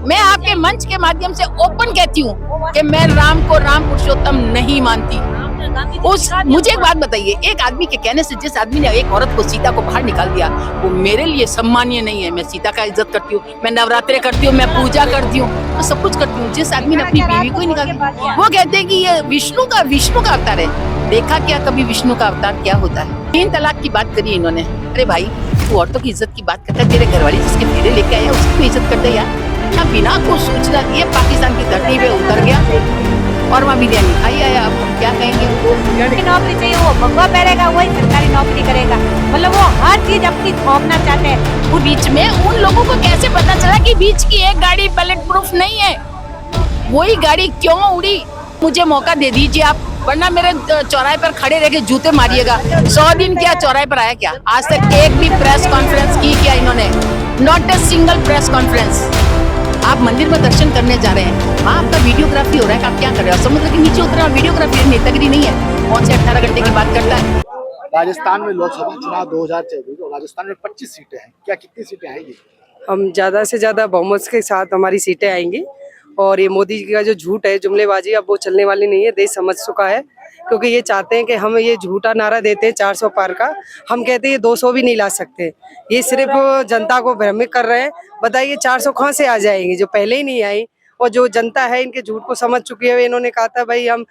मैं आपके मंच के माध्यम से ओपन कहती हूँ कि मैं राम को राम पुरुषोत्तम नहीं मानती। मुझे एक बात बताइए, एक आदमी के कहने से जिस आदमी ने एक औरत को सीता को बाहर निकाल दिया, वो मेरे लिए सम्मानीय नहीं है। मैं सीता का इज्जत करती हूँ, मैं नवरात्रे करती हूँ, मैं पूजा करती हूँ, मैं सब कुछ करती हूँ। जिस आदमी ने अपनी बीवी को ही निकाल दिया, वो कहते हैं कि ये विष्णु का अवतार है। देखा क्या कभी विष्णु का अवतार क्या होता है? 3 तलाक की बात करी इन्होंने। अरे भाई, तू औरतों की इज्जत की बात करता है, तेरे घरवाली जिसके फेरे लेके आया उसकी इज्जत करते यार। बिना कुछ सूचना दिए पाकिस्तान की धरती पे उतर गया और वहाँ बिरयानी खाई आया। अब हम क्या कहेंगे? नौकरी चाहिए, वो भगवा पहनेगा, वही सरकारी नौकरी करेगा। मतलब वो हर चीज अपनी थोपना चाहते हैं। वो बीच में उन लोगों को कैसे पता चला कि बीच की एक गाड़ी बुलेट प्रूफ नहीं है? वही गाड़ी क्यों उड़ी? मुझे मौका दे दीजिए आप, वरना मेरे चौराहे पर खड़े रह के जूते मारिएगा। 100 दिन क्या चौराहे पर आया क्या? आज तक एक भी प्रेस कॉन्फ्रेंस की क्या इन्होंने? Not a single press conference. आप मंदिर में दर्शन करने जा रहे हैं, हाँ आपका वीडियोग्राफी हो रहा है, आप क्या कर रहे हो? समुद्र के नीचे उतरे और वीडियोग्राफी नेतागिरी नहीं है। कौन से 18 घंटे की बात करता है? राजस्थान में लोकसभा चुनाव 2024, तो राजस्थान में 25 सीटें हैं, क्या कितनी सीटें आएगी? हम ज़्यादा से ज़्यादा बहुमत के साथ हमारी सीटें आएंगी। और ये मोदी जी का जो झूठ है, जुमलेबाजी, अब वो चलने वाली नहीं है। देश समझ चुका है, क्योंकि ये चाहते हैं कि हम ये झूठा नारा देते हैं 400 पार का, हम कहते हैं ये 200 भी नहीं ला सकते। ये सिर्फ जनता को भ्रमित कर रहे हैं। बताइए 400 कहाँ से आ जाएंगी जो पहले ही नहीं आई? और जो जनता है इनके झूठ को समझ चुकी है। इन्होंने कहा था भाई हम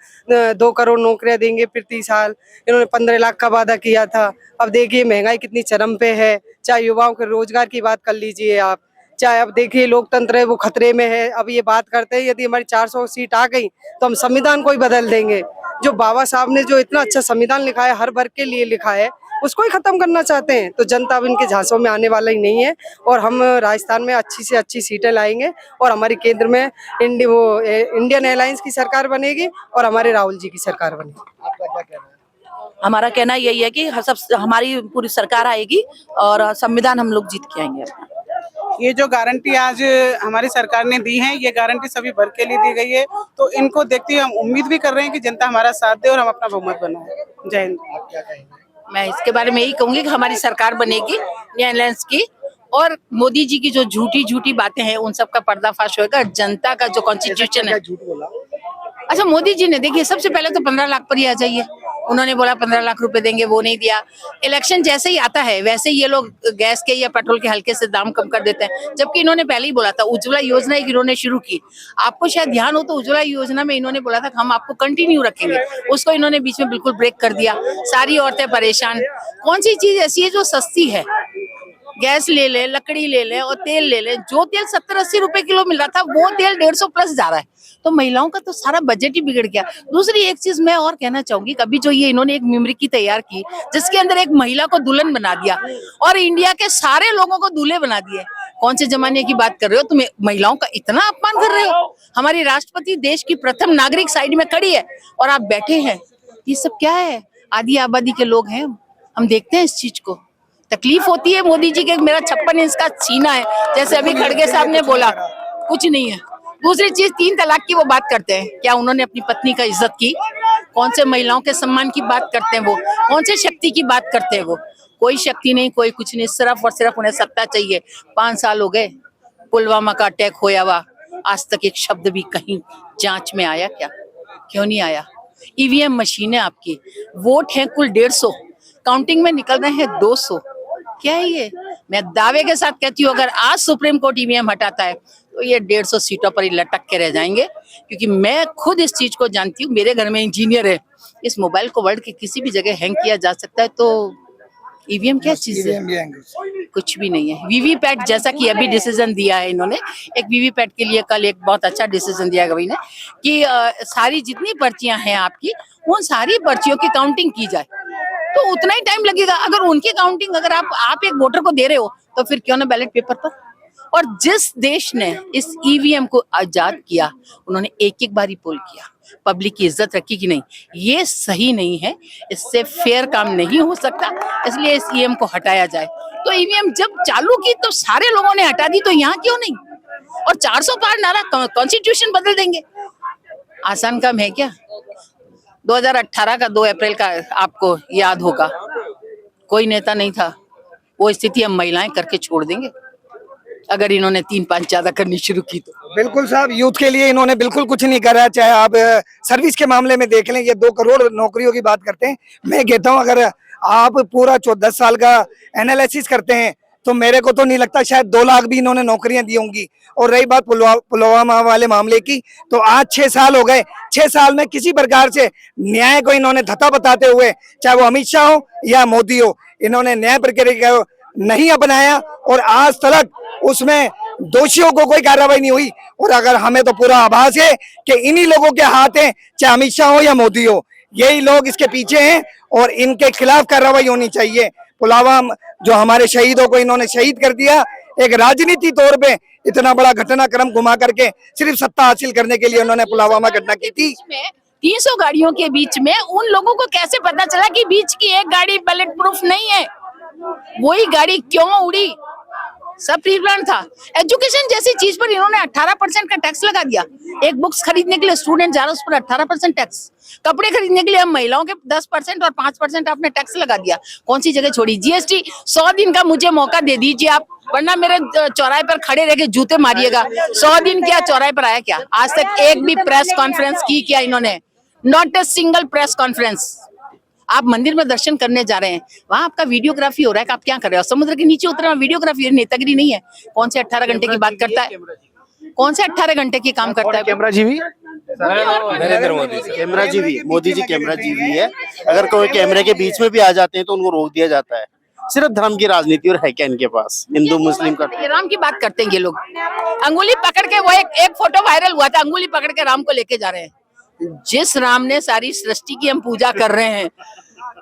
2 करोड़ नौकरियां देंगे प्रति साल, इन्होंने 15 लाख का वादा किया था। अब देखिए महंगाई कितनी चरम पे है। चाहे युवाओं के रोजगार की बात कर लीजिए आप, चाहे अब देखिए लोकतंत्र है वो खतरे में है। अब ये बात करते हैं यदि हमारी 400 सीट आ गई तो हम संविधान को ही बदल देंगे। जो बाबा साहब ने जो इतना अच्छा संविधान लिखा है, हर वर्ग के लिए लिखा है, उसको ही खत्म करना चाहते हैं। तो जनता अब इनके झांसों में आने वाला ही नहीं है। और हम राजस्थान में अच्छी से अच्छी सीटें लाएंगे और हमारी केंद्र में इंडियन एयरलाइंस की सरकार बनेगी और हमारे राहुल जी की सरकार बनेगी। आपका क्या कहना है? हमारा कहना यही है कि हमारी पूरी सरकार आएगी और संविधान हम लोग जीत के आएंगे। ये जो गारंटी आज हमारी सरकार ने दी है, ये गारंटी सभी वर्ग के लिए दी गई है। तो इनको देखते हुए हम उम्मीद भी कर रहे हैं कि जनता हमारा साथ दे और हम अपना बहुमत बनाए। जय हिंद। आप क्या कहेंगे? मैं इसके बारे में यही कहूंगी कि हमारी सरकार बनेगी न्यायालय की, और मोदी जी की जो झूठी बातें हैं उन सब का पर्दाफाश होगा। जनता का जो कॉन्स्टिट्यूशन है, झूठ बोला? अच्छा मोदी जी ने देखिए सबसे पहले तो 15 लाख पर ही आ जाइए। उन्होंने बोला 15 लाख रुपए देंगे, वो नहीं दिया। इलेक्शन जैसे ही आता है वैसे ही ये लोग गैस के या पेट्रोल के हल्के से दाम कम कर देते हैं, जबकि इन्होंने पहले ही बोला था। उज्ज्वला योजना एक इन्होंने शुरू की, आपको शायद ध्यान हो तो उज्ज्वला योजना में इन्होंने बोला था कि हम आपको कंटिन्यू रखेंगे, उसको इन्होंने बीच में बिल्कुल ब्रेक कर दिया। सारी औरतें परेशान। कौन सी चीज ऐसी है जो सस्ती है? गैस ले ले, लकड़ी ले ले और तेल ले ले। जो तेल 70-80 रुपए किलो मिल रहा था वो तेल 150 प्लस जा रहा है। तो महिलाओं का तो सारा बजट ही बिगड़ गया। दूसरी एक चीज मैं और कहना चाहूंगी, कभी जो ये इन्होंने एक मेमोरी तैयार की जिसके अंदर एक महिला को दुल्हन बना दिया और इंडिया के सारे लोगों को दूल्हे बना दिए। कौन से जमाने की बात कर रहे हो? तुम महिलाओं का इतना अपमान कर रहे हो? हमारी राष्ट्रपति देश की प्रथम नागरिक साइड में खड़ी है और आप बैठे हैं। ये सब क्या है? आधी आबादी के लोग हैं हम देखते हैं इस चीज को। तकलीफ होती है मोदी जी के। मेरा 56 इंच का सीना है, जैसे अभी खड़गे साहब ने बोला, कुछ नहीं है। दूसरी चीज 3 तलाक की वो बात करते हैं, क्या उन्होंने अपनी पत्नी का इज्जत की? कौन से महिलाओं के सम्मान की बात करते हैं वो? कौन से शक्ति की बात करते हैं वो? कोई शक्ति नहीं, कोई कुछ नहीं, सिर्फ और सिर्फ उन्हें सत्ता चाहिए। 5 साल हो गए पुलवामा का अटैक होया हुआ, आज तक एक शब्द भी कहीं जांच में आया क्या? क्यों नहीं आया? ईवीएम मशीन है आपकी, वोट है कुल 150, काउंटिंग में निकल रहे हैं 200। क्या है ये? मैं दावे के साथ कहती हूँ अगर आज सुप्रीम कोर्ट ईवीएम हटाता है तो ये 150 सीटों पर ही लटक के रह जाएंगे, क्योंकि मैं खुद इस चीज को जानती हूँ। मेरे घर में इंजीनियर है। इस मोबाइल को वर्ल्ड के किसी भी जगह हैंग किया जा सकता है, तो ईवीएम क्या चीज है? कुछ भी नहीं है। वीवीपैट जैसा कि अभी डिसीजन दिया है इन्होंने, एक वीवीपैट के लिए कल एक बहुत अच्छा डिसीजन दिया गई ने कि सारी जितनी पर्चियां हैं आपकी, उन सारी पर्चियों की काउंटिंग की जाए, तो उतना ही टाइम लगेगा। अगर उनकी काउंटिंग अगर आप एक वोटर को दे रहे हो तो फिर क्यों ना बैलेट पेपर पर? और जिस देश ने इस ईवीएम को आजाद किया उन्होंने एक बार ही पोल किया, पब्लिक की इज्जत रखी कि नहीं। ये सही नहीं है, इससे फेयर काम नहीं हो सकता, इसलिए इस ईवीएम को हटाया जाए। तो ईवीएम जब चालू की तो सारे लोगों ने हटा दी, तो यहाँ क्यों नहीं? और 400 पार नारा कॉन्स्टिट्यूशन बदल देंगे, आसान काम है क्या? 2018 का 2 अप्रैल का आपको याद होगा, कोई नेता नहीं था। वो स्थिति हम महिलाएं करके छोड़ देंगे अगर इन्होंने 3-5 ज्यादा करनी शुरू की तो। बिल्कुल साहब, यूथ के लिए इन्होंने बिल्कुल कुछ नहीं करा। चाहे आप सर्विस के मामले में देख लें, ये 2 करोड़ नौकरियों की बात करते हैं। मैं कहता हूं अगर आप पूरा 10 साल का एनालिसिस करते हैं तो मेरे को तो नहीं लगता, शायद 2 लाख भी इन्होंने नौकरियां दी होंगी। और रही बात पुलवामा वाले मामले की, तो आज 6 साल हो गए। 6 साल में किसी प्रकार से न्याय को इन्होंने धत्ता बताते हुए, चाहे वो अमित शाह हो या मोदी हो, इन्होंने न्याय प्रक्रिया को नहीं अपनाया और आज तक उसमें दोषियों को कोई कार्रवाई नहीं हुई। और अगर हमें तो पूरा आभास है कि इन्हीं लोगों के हाथ हैं, चाहे अमित शाह हो या मोदी हो, यही लोग इसके पीछे हैं और इनके खिलाफ कार्रवाई होनी चाहिए। पुलवामा जो हमारे शहीदों को इन्होंने शहीद कर दिया, एक राजनीति तौर पे इतना बड़ा घटनाक्रम घुमा करके सिर्फ सत्ता हासिल करने के लिए उन्होंने पुलवामा घटना की थी। 300 गाड़ियों के बीच में उन लोगों को कैसे पता चला कि बीच की एक गाड़ी बुलेट प्रूफ नहीं है? वही गाड़ी क्यों उड़ी? सब प्री प्लान था। एजुकेशन जैसी चीज पर इन्होंने 18% का टैक्स लगा दिया। एक बुक्स खरीदने के लिए स्टूडेंट जा रहा है, उस पर 18% टैक्स। कपड़े खरीदने के लिए हम महिलाओं के 10% और 5% आपने टैक्स लगा दिया। कौन सी जगह छोड़ी? जीएसटी 100 दिन का मुझे मौका दे दीजिए आप, वरना मेरे चौराहे पर खड़े रह के जूते मारिएगा। 100 दिन क्या चौराहे पर आया क्या? आज तक एक भी प्रेस कॉन्फ्रेंस की क्या इन्होंने? Not a single press conference. आप मंदिर में दर्शन करने जा रहे हैं, वहां आपका वीडियोग्राफी हो रहा है कि आप क्या कर रहे हो? समुद्र के नीचे उतरा वीडियोग्राफी, नेतागिरी नहीं है। कौन से 18 घंटे की बात करता है? कौन से 18 घंटे की काम करता है? कैमरा जीवी नरेंद्र मोदी कैमरा जीवी, मोदी जी कैमरा जीवी है। अगर कोई कैमरे के बीच में भी आ जाते हैं तो उनको रोक दिया जाता है। सिर्फ धर्म की राजनीति और है क्या इनके पास? हिंदू मुस्लिम का ये राम की बात करते हैं ये लोग। अंगुली पकड़ के वो एक फोटो वायरल हुआ था, अंगुली पकड़ के राम को लेके जा रहे हैं। जिस राम ने सारी सृष्टि की हम पूजा कर रहे हैं,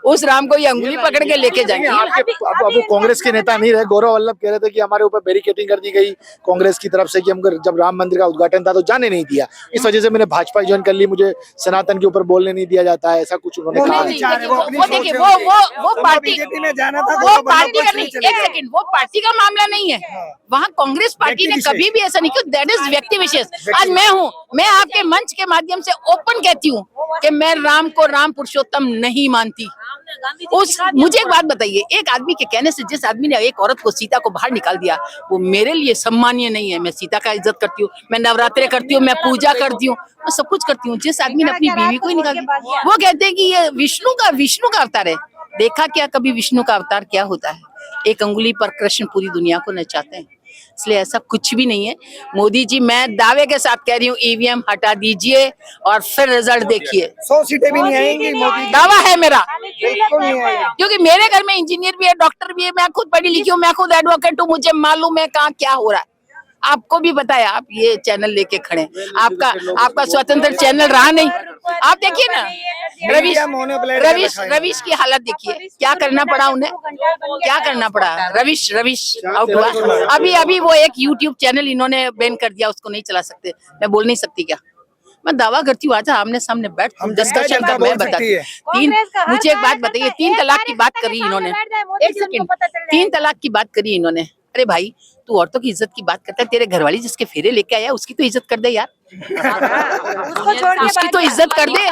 उस राम को ये अंगुली पकड़ के लेके जाएंगे। अब वो कांग्रेस के नेता नहीं रहे। गौरव वल्लभ कह रहे थे कि हमारे ऊपर बैरिकेडिंग कर दी गई कांग्रेस की तरफ से कि हम जब राम मंदिर का उद्घाटन था तो जाने नहीं दिया, इस वजह से मैंने भाजपा ज्वाइन कर ली, मुझे सनातन के ऊपर बोलने नहीं दिया जाता है, ऐसा कुछ उन्होंने कहा। वो देखिए वो पार्टी में जाना था, वो पार्टी का नहीं। एक सेकंड, वो पार्टी का मामला नहीं है। वहाँ कांग्रेस पार्टी ने कभी भी ऐसा नहीं किया। दैट इज व्यक्ति विशेष। आज मैं आपके मंच के माध्यम से ओपन कहती हूँ कि मैं राम को राम पुरुषोत्तम नहीं मानती। मुझे एक बात बताइए, एक आदमी के कहने से जिस आदमी ने एक औरत को, सीता को बाहर निकाल दिया, वो मेरे लिए सम्मानीय नहीं है। मैं सीता का इज्जत करती हूँ, मैं नवरात्रे करती हूँ, मैं पूजा करती हूँ, मैं सब कुछ करती हूँ। जिस आदमी ने अपनी बीवी को ही निकाल दिया, वो कहते हैं कि ये विष्णु का अवतार है। देखा क्या कभी विष्णु का अवतार क्या होता है? एक अंगुली पर कृष्ण पूरी दुनिया को नचाते हैं, इसलिए ऐसा कुछ भी नहीं है। मोदी जी, मैं दावे के साथ कह रही हूँ, ईवीएम हटा दीजिए और फिर रिजल्ट देखिए। 100 सीटें भी नहीं आएंगी मोदी। दावा है मेरा, बिल्कुल नहीं आएगी। क्योंकि मेरे घर में इंजीनियर भी है, डॉक्टर भी है, मैं खुद पढ़ी लिखी हूँ, मैं खुद एडवोकेट हूँ, मुझे मालूम है कहाँ क्या हो रहा है। आपको भी बताया, आप ये चैनल लेके खड़े, आपका स्वतंत्र चैनल रहा नहीं। आप देखिए ना, रविश की हालत देखिए, क्या करना पड़ा उन्हें, क्या करना पड़ा। रविश आउट हुआ। अभी वो एक YouTube चैनल इन्होंने बैन कर दिया, उसको नहीं चला सकते। मैं बोल नहीं सकती क्या? मैं दावा करती हूँ, आज आमने सामने बैठ डिस्कशन कर, मैं बताती हूँ। मुझे एक बात बताइए, 3 तलाक की बात करी इन्होंने। एक सेकंड, 3 तलाक की बात करी इन्होंने। अरे भाई, तू औरतों की इज्जत की बात करता है, तेरे घरवाली जिसके फेरे लेके आया उसकी तो इज्जत कर दे यार, उसकी तो इज्जत कर दे।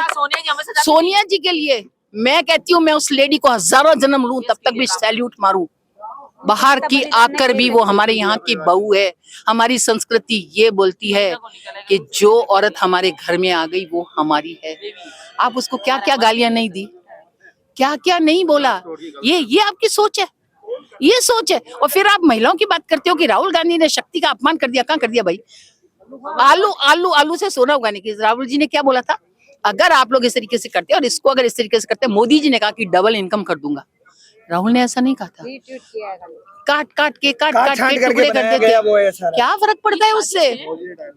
सोनिया जी के लिए मैं कहती हूँ, मैं उस लेडी को हजारों जन्म लूं तब तक भी सैल्यूट मारूं। बाहर की आकर भी वो हमारे यहाँ की बहू है। हमारी संस्कृति ये बोलती है कि जो औरत हमारे घर में आ गई वो हमारी है। आप उसको क्या क्या गालियां नहीं दी, क्या क्या नहीं बोला, ये आपकी सोच है, ये सोच है। और फिर आप महिलाओं की बात करते हो कि राहुल गांधी ने शक्ति का अपमान कर दिया। कहाँ कर दिया भाई? आलू से सोना उगाने की राहुल जी ने क्या बोला था? अगर आप लोग इस तरीके से करते और इसको अगर इस तरीके से करते, मोदी जी ने कहा कि डबल इनकम कर दूंगा। राहुल ने ऐसा नहीं कहा था। काट के टुकड़े कर देते, क्या फर्क पड़ता है उससे?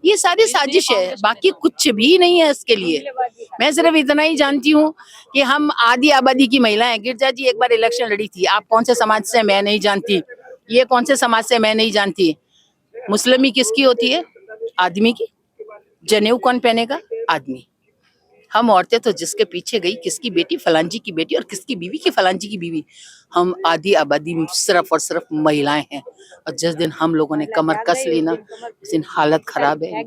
ये सारी साजिश है, बाकी कुछ भी नहीं है इसके लिए। मैं सिर्फ इतना ही जानती हूँ कि हम आधी आबादी की महिलाएं। गिरजा जी एक बार इलेक्शन लड़ी थी, आप कौन से समाज से मैं नहीं जानती, ये कौन से समाज से मैं नहीं जानती। मुस्लिमी किसकी होती है? आदमी की। जनेऊ कौन पहनेगा? आदमी। हम औरतें तो जिसके पीछे गई, किसकी बेटी फलांजी की बेटी और किसकी बीवी की फलांजी की बीवी, हम आधी आबादी सिर्फ और सिर्फ महिलाएं हैं। और जिस दिन हम लोगों ने कमर कस ली ना, उस दिन हालत खराब है।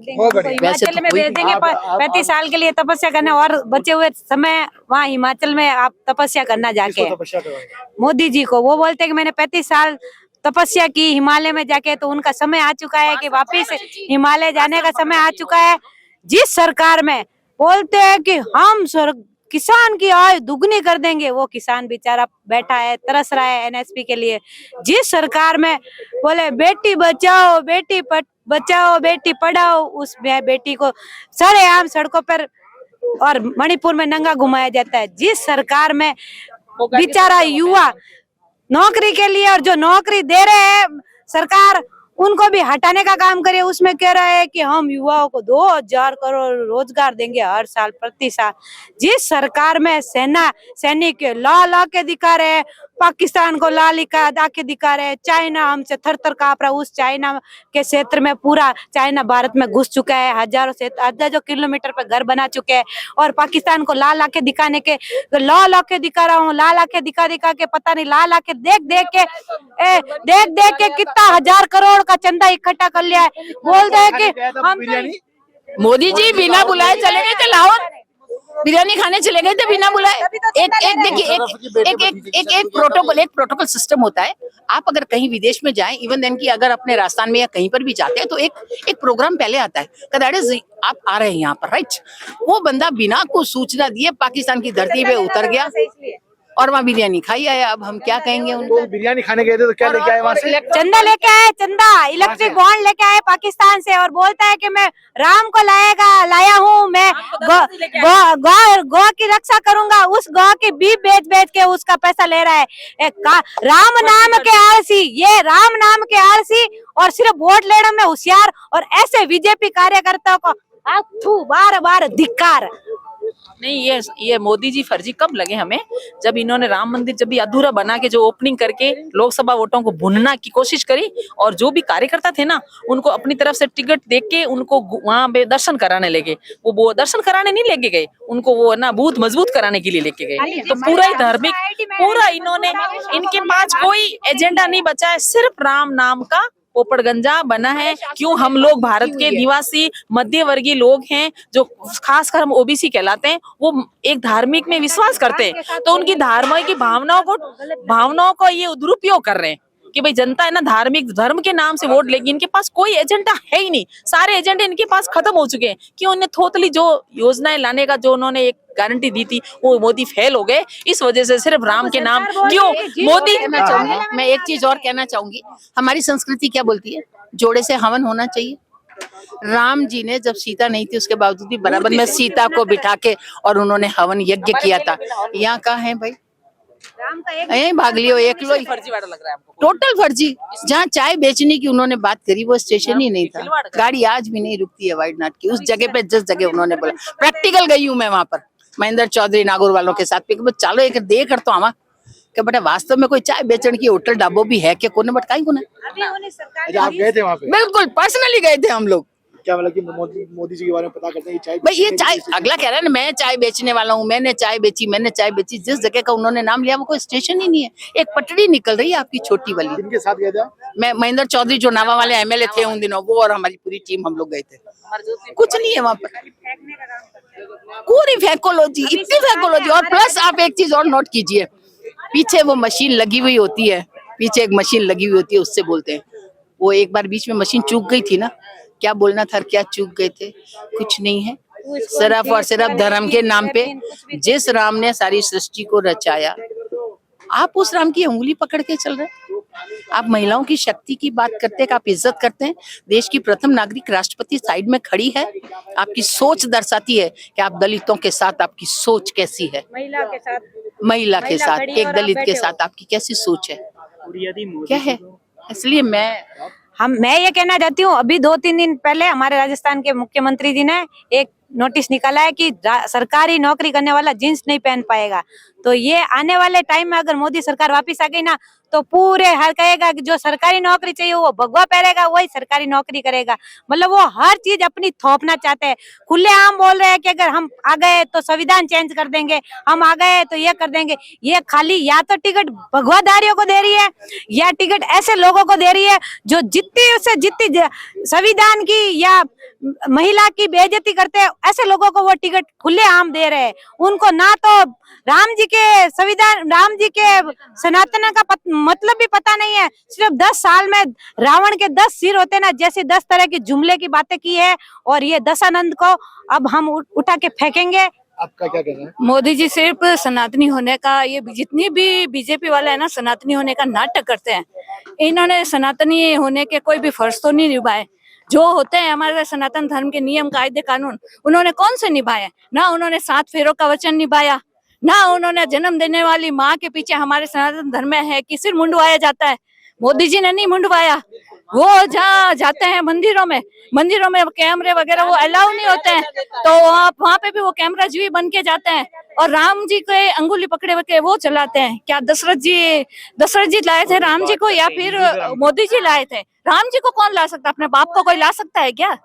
वैसे तो भेज देंगे 35 साल के लिए तपस्या करने, और बचे हुए समय वहाँ हिमाचल में आप तपस्या करना जाके मोदी जी को। वो बोलते हैं कि मैंने 35 साल तपस्या की हिमालय में जाके, तो उनका समय आ चुका है कि वापिस हिमालय जाने का समय आ चुका है। जिस सरकार में बोलते हैं कि हम किसान की आय दुगनी कर देंगे, वो किसान बेचारा बैठा है, तरस रहा है एनएसपी के लिए। जिस सरकार में बोले बेटी बचाओ बचाओ बेटी पढ़ाओ, उस बेटी को सरेआम सड़कों पर और मणिपुर में नंगा घुमाया जाता है। जिस सरकार में बेचारा युवा नौकरी के लिए, और जो नौकरी दे रहे हैं सरकार, उनको भी हटाने का काम करे, उसमें कह रहा है कि हम युवाओं को 2000 करोड़ रोजगार देंगे हर साल प्रति साल। जिस सरकार में सैनिक ला के दिखा रहे हैं, पाकिस्तान को ला के दिखा रहे हैं, चाइना हमसे थर कांप रहा है, उस चाइना के क्षेत्र में पूरा चाइना भारत में घुस चुका है, हजारों किलोमीटर पर घर बना चुके हैं, और पाकिस्तान को ला के दिखाने के ला के दिखा रहा हूँ, ला के दिखा के पता नहीं ला के देख के कितना 1000 करोड़ का चंदा इकट्ठा कर लिया है। बोल रहे कि हम मोदी जी बिना बुलाए चले गए थे लाहौर, बिरयानी खाने चले गए थे बिना बुलाए। एक प्रोटोकॉल सिस्टम होता है। आप अगर कहीं विदेश में जाएं, इवन देन की अगर अपने राजस्थान में या कहीं पर भी जाते हैं, तो एक प्रोग्राम पहले आता है, दैट इज आप आ रहे हैं यहाँ पर, राइट। वो बंदा बिना कुछ सूचना दिए पाकिस्तान की धरती पे उतर गया और वहाँ बिरयानी खाई आया। अब हम क्या कहेंगे उनको? बिरयानी खाने गए थे तो क्या लेके आए वहाँ से? चंदा लेके आए, चंदा इलेक्ट्रिक बॉन्ड लेके आए पाकिस्तान से, और बोलता है कि मैं राम को लाया हूँ, मैं गौ की रक्षा करूंगा। उस गौ की बीफ बेच के उसका पैसा ले रहा है। राम नाम के आलसी, ये राम नाम के आलसी और सिर्फ वोट लेने में होशियार, और ऐसे बीजेपी कार्यकर्ताओं को बार धिक्कार। नहीं, ये मोदी जी फर्जी कब लगे हमें, जब इन्होंने राम मंदिर जब भी अधूरा बना के जो ओपनिंग करके लोकसभा वोटों को भुनना की कोशिश करी, और जो भी कार्यकर्ता थे ना उनको अपनी तरफ से टिकट देके के उनको वहां पे दर्शन कराने लगे। वो दर्शन कराने नहीं लेके गए, उनको वो ना बूथ मजबूत कराने के लिए लेके गए। तो पूरा ही धार्मिक, पूरा इन्होंने, इनके पास कोई एजेंडा नहीं बचा है, सिर्फ राम नाम का पोपड़गंजा बना है। क्यों? हम लोग भारत के निवासी मध्य वर्गीय लोग हैं, जो खासकर हम ओबीसी कहलाते हैं, वो एक धार्मिक में विश्वास करते हैं, तो उनकी धार्मिक की भावनाओं को ये दुरुपयोग कर रहे हैं कि भाई जनता है ना धार्मिक धर्म के नाम से वोट लेगी। इनके पास कोई एजेंडा है ही नहीं, सारे एजेंडे इनके पास खत्म हो चुके हैं। क्यों? उन्हें थोतली जो योजनाएं लाने का जो उन्होंने एक गारंटी दी थी, वो मोदी फेल हो गए। इस वजह से सिर्फ राम के नाम, क्यों मोदी, मैं एक चीज और कहना चाहूंगी, हमारी संस्कृति क्या बोलती है? जोड़े से हवन होना चाहिए। राम जी ने जब सीता नहीं थी उसके बावजूद भी बराबर में सीता को बिठा के और उन्होंने हवन यज्ञ किया था। यहाँ कहाँ है भाई? भाग लियो एक लो, फर्जी वाला लग रहा है हमको, टोटल फर्जी। जहाँ चाय बेचने की उन्होंने बात करी वो स्टेशन ही नहीं था, गाड़ी आज भी नहीं रुकती है वाइडनाथ की उस जगह पे, जिस जगह उन्होंने बोला। प्रैक्टिकल गई हूँ मैं वहां पर महेंद्र चौधरी नागौर वालों के साथ, चलो एक दे कर तो आवा क्या बेटा वास्तव में कोई चाय बेचने की होटल ढाबो भी है क्या? कोने बटकाई कोने? आप गए थे वहाँ पे? बिल्कुल पर्सनली गए थे हम लोग। क्या मतलब कि मोदी जी के बारे में पता करते हैं? चाय भाई ये चाय, अगला कह रहा है ना मैं चाय बेचने वाला हूँ, मैंने चाय बेची। जिस जगह का उन्होंने नाम लिया वो कोई स्टेशन ही नहीं है, एक पटड़ी निकल रही है आपकी छोटी वाली। किनके साथ गए थे? मैं महेंद्र चौधरी जो नावा वाले एमएलए थे उन दिनों, वो और हमारी पूरी टीम हम लोग गए थे। कुछ नहीं है वहाँ पर, पूरी फैकोलॉजी, इतनी फैकोलॉजी। और प्लस आप एक चीज और नोट कीजिए, पीछे वो मशीन लगी हुई होती है, पीछे एक मशीन लगी हुई होती है, उससे बोलते हैं। वो एक बार बीच में मशीन चूक गई थी ना, क्या बोलना था, क्या चूक गए थे? कुछ नहीं है, सिर्फ और सिर्फ धर्म के नाम पे जिस राम ने सारी सृष्टि को रचाया, आप उस राम की उंगली पकड़ के चल रहे हैं। आप महिलाओं की शक्ति की बात करते हैं, आप इज्जत करते हैं। देश की प्रथम नागरिक राष्ट्रपति साइड में खड़ी है, आपकी सोच दर्शाती है कि आप दलितों के साथ आपकी सोच कैसी है, महिला के साथ एक दलित के साथ आपकी कैसी सोच है, क्या है। इसलिए मैं ये कहना चाहती हूँ, अभी 2-3 दिन पहले हमारे राजस्थान के मुख्यमंत्री जी ने एक नोटिस निकाला है कि सरकारी नौकरी करने वाला जींस नहीं पहन पाएगा। तो ये आने वाले टाइम में अगर मोदी सरकार वापस आ गई ना, तो पूरे हर कहेगा कि जो सरकारी नौकरी चाहिए वो भगवा पहनेगा, वही सरकारी नौकरी करेगा। मतलब वो हर चीज अपनी थोपना चाहते हैं। खुलेआम बोल रहे हैं कि अगर हम आ गए तो संविधान चेंज कर देंगे, हम आ गए तो ये कर देंगे। ये खाली या तो टिकट भगवाधारियों को दे रही है, या टिकट ऐसे लोगों को दे रही है जो जितनी संविधान की या महिला की बेइज्जती करते हैं, ऐसे लोगों को वो टिकट खुलेआम दे रहे हैं। उनको ना तो राम जी के संविधान, राम जी के सनातन का मतलब भी पता नहीं है। सिर्फ 10 साल में रावण के 10 सिर होते ना, जैसे 10 तरह की जुमले की बातें की है, और ये दशानंद को अब हम उठा के फेंकेंगे। आपका क्या कहना है? मोदी जी सिर्फ सनातनी होने का, ये जितनी भी बीजेपी वाले है ना, सनातनी होने का नाटक करते हैं। इन्होंने सनातनी होने के कोई भी फर्ज तो नहीं निभाए। जो होते हैं हमारे सनातन धर्म के नियम कायदे कानून, उन्होंने कौन से निभाए? ना उन्होंने 7 फेरों का वचन निभाया, ना उन्होंने जन्म देने वाली माँ के पीछे हमारे सनातन धर्म में है कि सिर मुंडवाया जाता है। मोदी जी ने नहीं मुंडवाया। वो जहाँ जाते हैं मंदिरों में कैमरे वगैरह वो अलाउ नहीं होते हैं, तो वहाँ पे भी वो कैमरा जीवी बन के जाते हैं, और राम जी के अंगुली पकड़े हुए वो चलाते हैं। क्या दशरथ जी लाए थे राम जी को, या फिर मोदी जी लाए थे? राम जी को कौन ला सकता? अपने बाप को कोई ला सकता है क्या?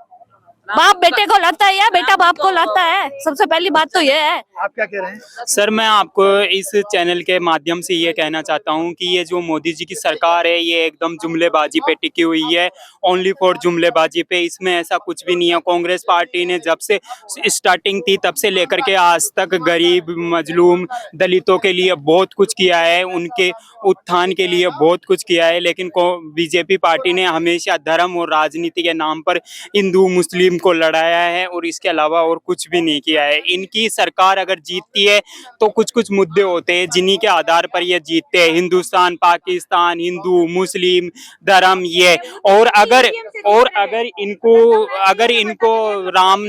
बाप बेटे को लाता है या बेटा बाप को लाता है? सबसे पहली बात तो ये है। आप क्या कह रहे हैं? सर, मैं आपको इस चैनल के माध्यम से ये कहना चाहता हूँ कि ये जो मोदी जी की सरकार है, ये एकदम जुमलेबाजी पे टिकी हुई है, ओनली फॉर जुमलेबाजी पे। इसमें ऐसा कुछ भी नहीं है। कांग्रेस पार्टी ने जब से स्टार्टिंग थी तब से लेकर के आज तक गरीब, मजलूम, दलितों के लिए बहुत कुछ किया है, उनके उत्थान के लिए बहुत कुछ किया है। लेकिन बीजेपी पार्टी ने हमेशा धर्म और राजनीति के नाम पर हिंदू मुस्लिम को लड़ाया है, और इसके अलावा और कुछ भी नहीं किया है। इनकी सरकार अगर जीतती है तो कुछ मुद्दे होते हैं जिन्हीं के आधार पर ये जीतते हैं। हिंदुस्तान, पाकिस्तान, हिंदू मुस्लिम धर्म, ये और अगर इनको राम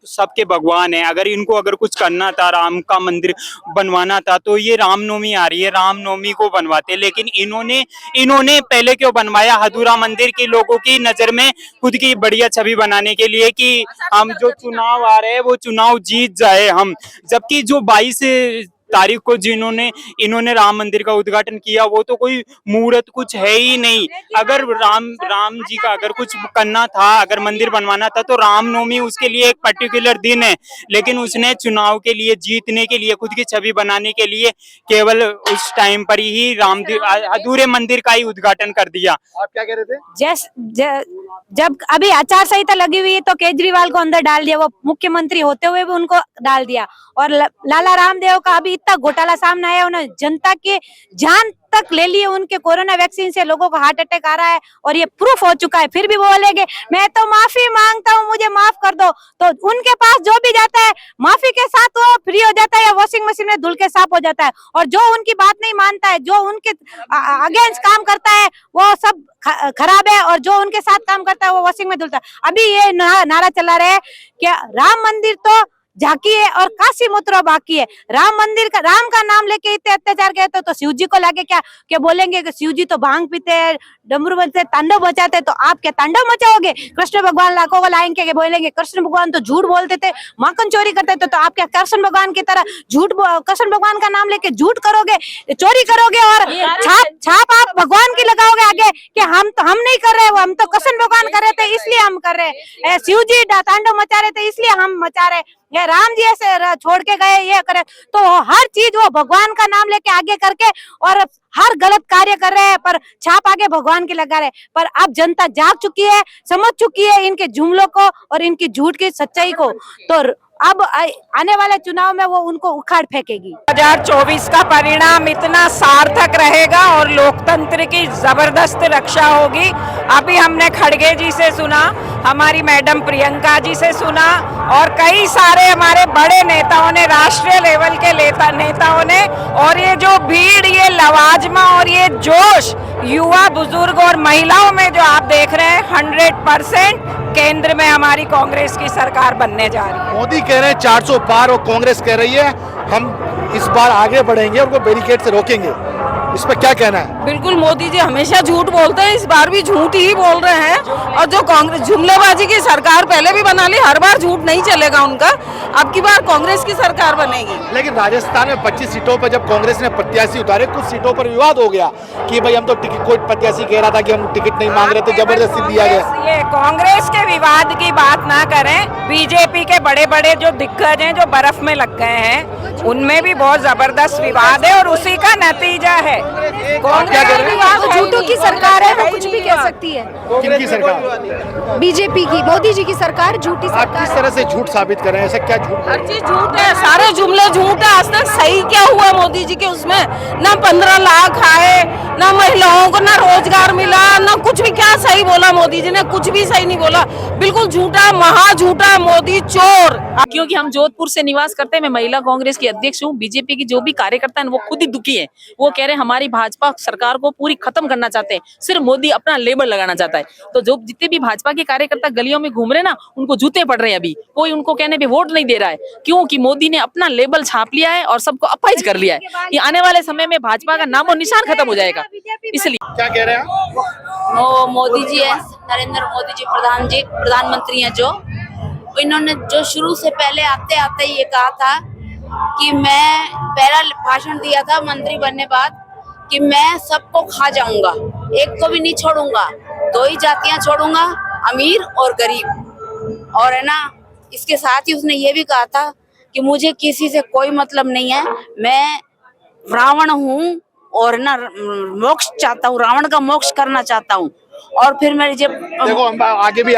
सबके भगवान है। अगर कुछ करना था, राम का मंदिर बनवाना था, तो ये रामनवमी आ रही है, रामनवमी को बनवाते। लेकिन इन्होंने पहले क्यों बनवाया? अधूरा मंदिर के लोगों की नजर में खुद की बढ़िया छवि बनाने के लिए कि हम जो चुनाव आ रहे हैं वो चुनाव जीत जाए हम। जबकि जो 22 तारीख को इन्होंने राम मंदिर का उद्घाटन किया, वो तो कोई मुहूर्त कुछ है ही नहीं। अगर राम जी का अगर कुछ करना था, अगर मंदिर बनवाना था, तो रामनवमी उसके लिए एक पर्टिकुलर दिन है। लेकिन उसने चुनाव के लिए, जीतने के लिए, खुद की छवि बनाने के लिए केवल उस टाइम पर ही अधूरे मंदिर का ही उद्घाटन कर दिया। आप क्या कह रहे थे? जब अभी आचार संहिता लगी हुई है तो केजरीवाल को अंदर डाल दिया, वो मुख्यमंत्री होते हुए भी उनको डाल दिया। और लाला रामदेव का अभी इतना घोटाला सामने आया, उन्होंने जनता के जान तक ले लिए। उनके कोरोना वैक्सीन से लोगों को हार्ट अटैक आ रहा है और ये प्रूफ हो चुका है, फिर भी वो बोलेंगे मैं तो माफी मांगता हूँ, मुझे माफ कर दो। तो उनके पास जो भी जाता है माफी के साथ वो फ्री हो जाता है या वॉशिंग मशीन में धुल के साफ हो जाता है। और जो उनकी बात नहीं मानता है, जो उनके अगेंस्ट काम करता है, वो सब खराब है, और जो उनके साथ काम करता है वो वॉशिंग में धुलता है। अभी ये नारा चला रहे हैं कि राम मंदिर तो झांकी है और काशी मथुरा बाकी है। राम का नाम लेके इतने अत्याचार कहते तो शिव जी को लाके क्या बोलेंगे कि शिव जी तो भांग पीते हैं, डमरू बजते, तांडव मचाते, तो आप क्या तांडव मचाओगे? कृष्ण भगवान लाखों को लाएंगे के बोलेंगे कृष्ण भगवान तो झूठ बोलते थे, माखन चोरी करते थे, तो आप क्या कृष्ण भगवान की तरह कृष्ण भगवान का नाम लेके झूठ करोगे, चोरी करोगे, और छाप आप भगवान की लगाओगे आगे कि हम नहीं कर रहे, हम तो कृष्ण भगवान कर रहे थे इसलिए हम कर रहे, शिव जी तांडव मचा रहे थे इसलिए हम मचा रहे, ये राम जी ऐसे छोड़ के गए, ये करे। तो हर चीज वो भगवान का नाम लेके आगे करके और हर गलत कार्य कर रहे हैं, पर छाप आगे भगवान की लगा रहे। पर अब जनता जाग चुकी है, समझ चुकी है इनके जुमलों को और इनकी झूठ की सच्चाई को। तो अब आने वाले चुनाव में वो उनको उखाड़ फेंकेगी। 2024 का परिणाम इतना सार्थक रहेगा और लोकतंत्र की जबरदस्त रक्षा होगी। अभी हमने खड़गे जी से सुना, हमारी मैडम प्रियंका जी से सुना, और कई सारे हमारे बड़े नेताओं ने, राष्ट्रीय लेवल के नेताओं ने, और ये जो भीड़, ये लवाजमा और ये जोश युवा, बुजुर्ग और महिलाओं में जो आप देख रहे हैं, 100% केंद्र में हमारी कांग्रेस की सरकार बनने जा रही है। मोदी कह रहे हैं 400 पार और कांग्रेस कह रही है हम इस बार आगे बढ़ेंगे और वो बैरिकेड से रोकेंगे। इस पर क्या कहना है? बिल्कुल, मोदी जी हमेशा झूठ बोलते हैं, इस बार भी झूठ ही बोल रहे हैं। और जो कांग्रेस जुमलेबाजी की सरकार पहले भी बना ली, हर बार झूठ नहीं चलेगा उनका। अब की बार कांग्रेस की सरकार बनेगी। लेकिन राजस्थान में 25 सीटों पर जब कांग्रेस ने प्रत्याशी उतारे, कुछ सीटों पर विवाद हो गया कि भाई हम तो टिकट, कोई प्रत्याशी कह रहा था कि हम टिकट नहीं मांग रहे थे, जबरदस्ती दिया गया। ये कांग्रेस के विवाद की बात ना करें, बीजेपी के बड़े बड़े जो दिग्गज हैं जो बर्फ में लग गए हैं, उनमें भी बहुत जबरदस्त विवाद है और उसी का नतीजा है। क्या कह रहे हैं? वो झूठों की सरकार है, वो कुछ भी कह सकती है। किनकी सरकार? बीजेपी की, मोदी जी की सरकार झूठी आप सरकार किस है। तरह से झूठ साबित कर रहे हैं? ऐसा क्या झूठ? हर चीज झूठ है, सारे जुमले झूठ है। आज तक सही क्या हुआ मोदी जी के उसमें? ना 15 लाख आए, ना महिलाओं को ना रोजगार मिला, ना कुछ भी। क्या सही बोला मोदी जी ने? कुछ भी सही नहीं बोला, बिल्कुल झूठा, महा झूठा मोदी चोर। क्योंकि हम जोधपुर से निवास करते हैं, मैं महिला कांग्रेस की अध्यक्ष हूँ। बीजेपी की जो भी कार्यकर्ता है वो खुद ही दुखी है। वो कह रहे हैं हमारी भाजपा सरकार को पूरी खत्म करना चाहते हैं, सिर्फ मोदी अपना लेबल लगाना चाहता है। तो जो जितने भी भाजपा के कार्यकर्ता गलियों में घूम रहे हैं ना, उनको जूते पड़ रहे हैं। अभी कोई उनको कहने पे वोट नहीं दे रहा है, क्योंकि मोदी ने अपना लेबल छाप लिया है और सबको अपाहिज कर लिया है। ये आने वाले समय में भाजपा का नामो निशान खत्म हो जाएगा। इसलिए क्या कह रहे हैं आप? वो मोदी जी है, नरेंद्र मोदी जी प्रधानमंत्री हैं, जो इन्होंने जो शुरू से पहले आते आते ये कहा था कि मैं पहला भाषण दिया था मंत्री बनने बाद कि मैं सबको खा जाऊंगा, एक को भी नहीं छोड़ूंगा, 2 ही जातियां छोड़ूंगा, अमीर और गरीब। और है ना, इसके साथ ही उसने ये भी कहा था कि मुझे किसी से कोई मतलब नहीं है, मैं रावण हूँ और ना मोक्ष चाहता हूँ, रावण का मोक्ष करना चाहता हूँ। और फिर मेरे जब देखो हम आगे भी